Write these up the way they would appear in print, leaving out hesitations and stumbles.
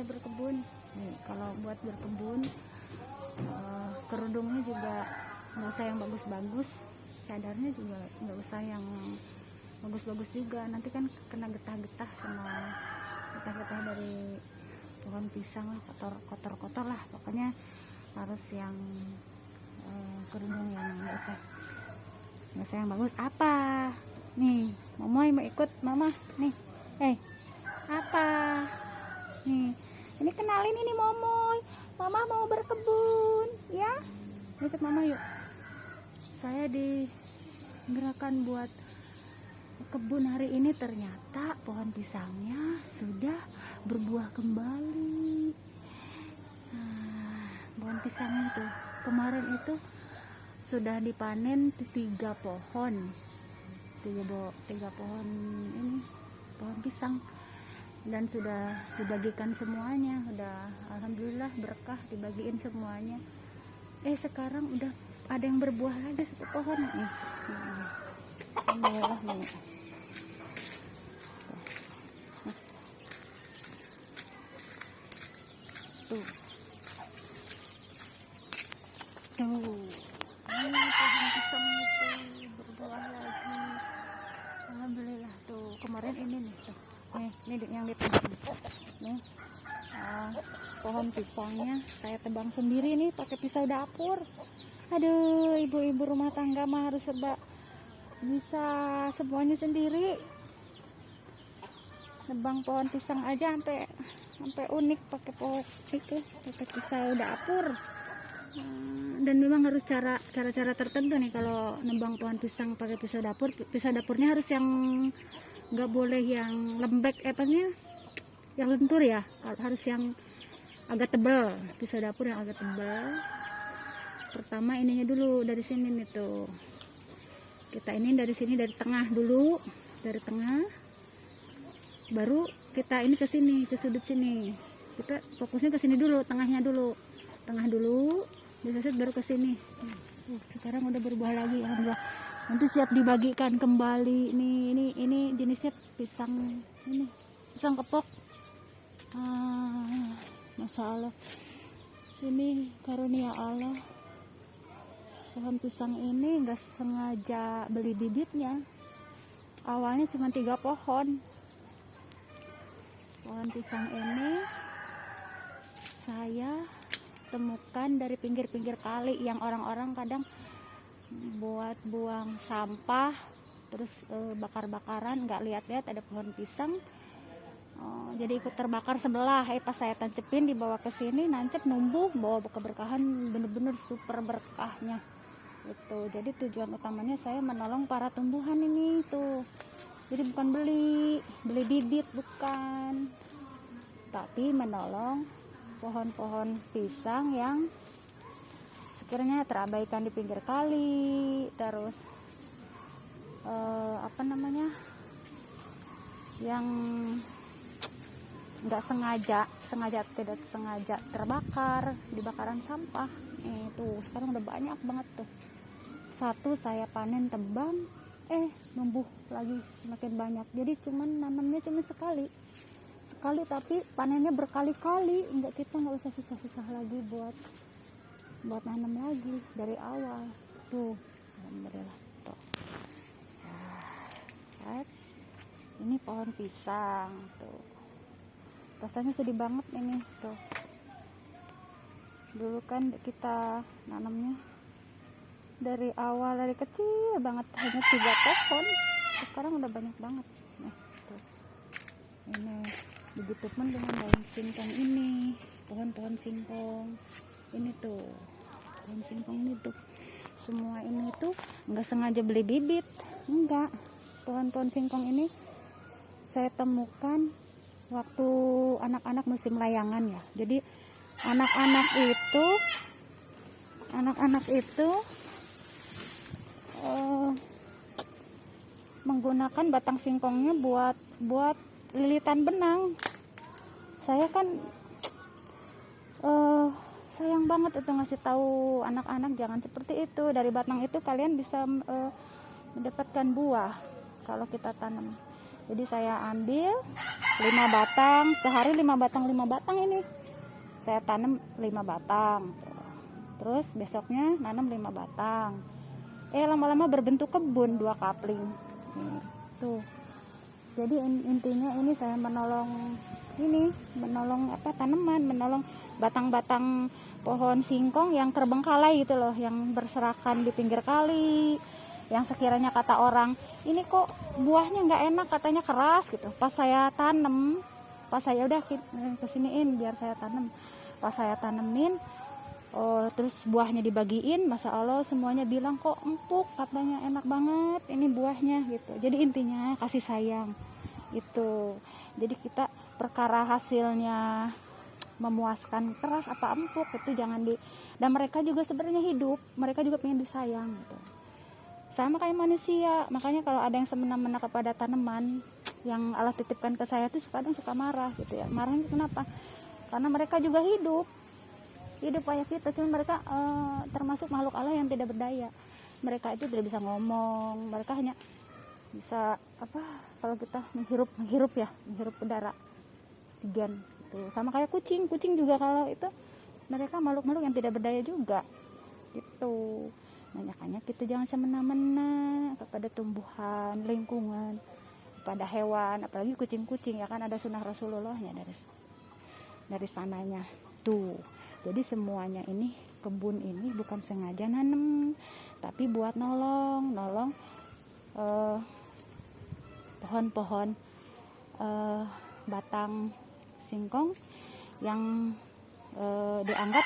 saya berkebun nih. Kalau buat berkebun kerudungnya juga nggak usah yang bagus-bagus, cadarnya juga nggak usah yang bagus-bagus juga, nanti kan kena getah-getah sama getah-getah dari pohon pisang lah, kotor lah pokoknya. Harus yang kerudung yang nggak usah yang bagus. Apa nih, Momoy mau ikut mama nih? Apa nih, ini kenalin, ini Momoy, mama mau berkebun ya, ikut mama yuk. Saya di gerakan buat kebun hari ini, ternyata pohon pisangnya sudah berbuah kembali. Pohon pisangnya tuh kemarin itu sudah dipanen 3 pohon, 3 pohon ini pohon pisang, dan sudah dibagikan semuanya. Udah alhamdulillah berkah, dibagiin semuanya. Sekarang udah ada yang berbuah lagi 1 pohon nih. Alhamdulillah nih. Tuh. Ini pohon pisang itu berbuah lagi. Alhamdulillah tuh. Kemarin ini nih tuh. Ini yang di tengah nih. Pohon pisangnya saya tebang sendiri nih pakai pisau dapur. Aduh, ibu-ibu rumah tangga mah harus serba bisa semuanya sendiri. Nebang pohon pisang aja sampai unik pakai pohon itu, pakai pisau dapur. Dan memang harus cara-cara tertentu nih kalau nebang pohon pisang pakai pisau dapur. Pisau dapurnya harus yang nggak boleh yang lembek, yang lentur ya, harus yang agak tebal. Pisau dapur yang agak tebal. Pertama ininya dulu dari sini nih tuh, kita ini dari sini, dari tengah dulu, dari tengah, baru kita ini ke sini, ke sudut sini. Kita fokusnya ke sini dulu, tengah dulu, baru ke sini. Sekarang udah berbuah lagi, alhamdulillah. Nanti siap dibagikan kembali nih. Ini jenisnya pisang, ini pisang kepok. Masya Allah, ini karunia Allah. Pohon pisang ini nggak sengaja beli bibitnya, awalnya cuma 3 pohon. Pohon pisang ini saya temukan dari pinggir-pinggir kali yang orang-orang kadang buat buang sampah, terus bakar-bakaran, nggak lihat-lihat ada pohon pisang. Jadi ikut terbakar sebelah. Pas saya tancepin, dibawa ke sini, nancep, numbuh, bawa keberkahan, bener-bener super berkahnya itu. Jadi tujuan utamanya saya menolong para tumbuhan ini tuh. Jadi bukan beli bibit, bukan, tapi menolong pohon-pohon pisang yang sekiranya terabaikan di pinggir kali, terus yang nggak tidak sengaja terbakar di bakaran sampah. Tuh sekarang udah banyak banget tuh. 1 saya panen, tebang, numbuh lagi semakin banyak. Jadi nanamnya cuma sekali, tapi panennya berkali-kali. Kita nggak usah susah-susah lagi buat nanam lagi dari awal. Tuh alhamdulillah tuh. Ini pohon pisang tuh, rasanya sedih banget ini tuh. Dulu kan kita nanamnya dari awal, dari kecil banget, hanya 3 pohon. Sekarang udah banyak banget. Tuh. Ini begitupun dengan daun singkong ini, pohon-pohon singkong ini tuh, pohon singkong ini tuh, semua ini tuh nggak sengaja beli bibit, enggak. Pohon-pohon singkong ini saya temukan waktu anak-anak musim layangan ya. Jadi anak-anak itu menggunakan batang singkongnya buat lilitan benang. Saya kan sayang banget itu ngasih tahu anak-anak jangan seperti itu. Dari batang itu kalian bisa mendapatkan buah kalau kita tanam. Jadi saya ambil 5 batang, sehari 5 batang ini. Saya tanam 5 batang. Terus besoknya nanam 5 batang. Lama-lama berbentuk kebun 2 kapling. Tuh. Jadi intinya ini saya menolong tanaman, menolong batang-batang pohon singkong yang terbengkalai gitu loh, yang berserakan di pinggir kali, yang sekiranya kata orang ini kok buahnya nggak enak, katanya keras gitu. Pas saya tanam, udah kesiniin biar saya tanam, pas saya tanemin, terus buahnya dibagiin, masya Allah semuanya bilang kok empuk, katanya enak banget ini buahnya gitu. Jadi intinya kasih sayang itu. Jadi kita perkara hasilnya memuaskan keras apa empuk itu jangan dan mereka juga sebenarnya hidup, mereka juga pengen disayang gitu. Sama kayak manusia, makanya kalau ada yang semena-mena kepada tanaman yang Allah titipkan ke saya tuh kadang suka marah gitu ya. Marahnya kenapa? Karena mereka juga hidup kayak kita, cuma mereka termasuk makhluk Allah yang tidak berdaya. Mereka itu tidak bisa ngomong, mereka hanya bisa kalau kita menghirup udara, oksigen gitu. Sama kayak kucing juga, kalau itu mereka makhluk-makhluk yang tidak berdaya juga gitu. Makanya kita jangan semena-mena kepada tumbuhan, lingkungan, pada hewan, apalagi kucing-kucing ya kan, ada sunnah Rasulullahnya dari sananya tuh. Jadi semuanya ini, kebun ini bukan sengaja nanem, tapi buat nolong pohon-pohon batang singkong yang dianggap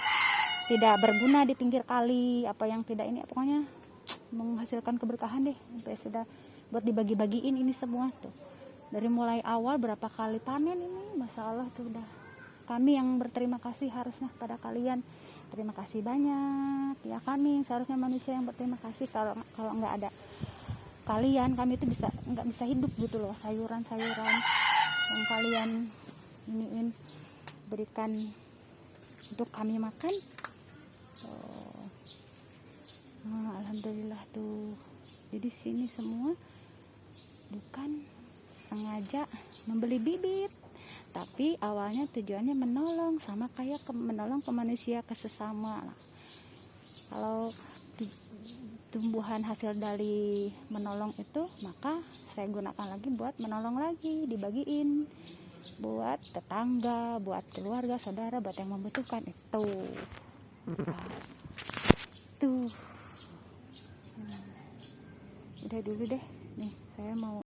tidak berguna di pinggir kali, apa yang tidak ini, pokoknya menghasilkan keberkahan deh, sampai sudah buat dibagi-bagiin ini semua tuh. Dari mulai awal berapa kali panen ini, masya Allah tuh udah. Kami yang berterima kasih harusnya pada kalian, terima kasih banyak ya. Kami seharusnya manusia yang berterima kasih, kalau nggak ada kalian kami itu nggak bisa hidup gitu loh. Sayuran-sayuran yang kalian iniin berikan untuk kami makan. Alhamdulillah tuh. Jadi sini semua bukan sengaja membeli bibit, tapi awalnya tujuannya menolong, sama kayak menolong ke manusia, ke sesama. Kalau tumbuhan hasil dari menolong itu, maka saya gunakan lagi buat menolong lagi, dibagiin buat tetangga, buat keluarga, saudara, buat yang membutuhkan itu. Tuh. Udah dulu deh. Nih, saya mau